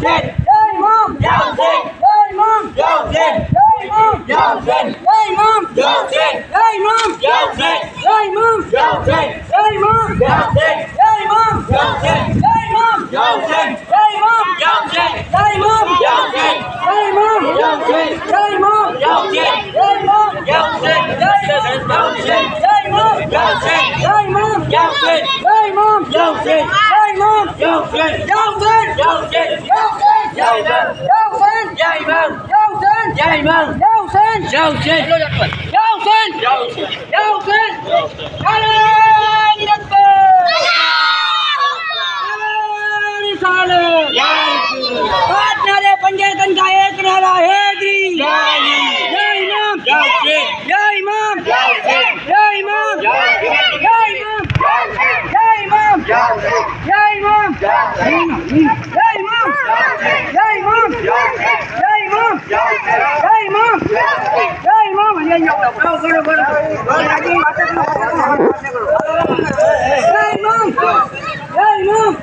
Sen. Jai Imam. Jai Sen. Jai Imam. Jai Sen. Jai Imam. Jai Sen. Jai Imam. Jai Sen. Jai Imam. Jai Sen. Jai Imam. Jai Sen. Jai Imam. Jai Sen. Jai Imam. Jai Sen. Jai Imam. Jai Sen. Jai Imam. Jai Sen. Jai Imam. Jai Sen. Jai Imam. Jai Sen. Jai Imam. Jai Sen. Jai Imam. Jai Sen. Jai Imam. Jai Sen. Jai Imam. Jai Sen. Jai Imam. Jai Sen. Jai Imam. Jai Sen. Jai Imam. Jai Sen. Giao Sen. Jai Sen. Giao Sen. Jai Sen. Giao Sen. Jai Sen. Giao Sen. Jai Sen. Giao Sen. Jai Sen. Giao Sen. Jai Sen. Giao Sen. Allahu Akbar. पांच नारे पंजायतन का एक नारा हैदरी। जय इमाम। Jai Sen. जय इमाम। Jai Sen. जय इमाम। Jai Sen. जय इमाम। जय इमाम। जय इमाम। जय इमाम। जय इमाम। जय इमाम। जय इमाम। जय इमाम। जय इमाम। ये बोलो जय इमाम। जय इमाम।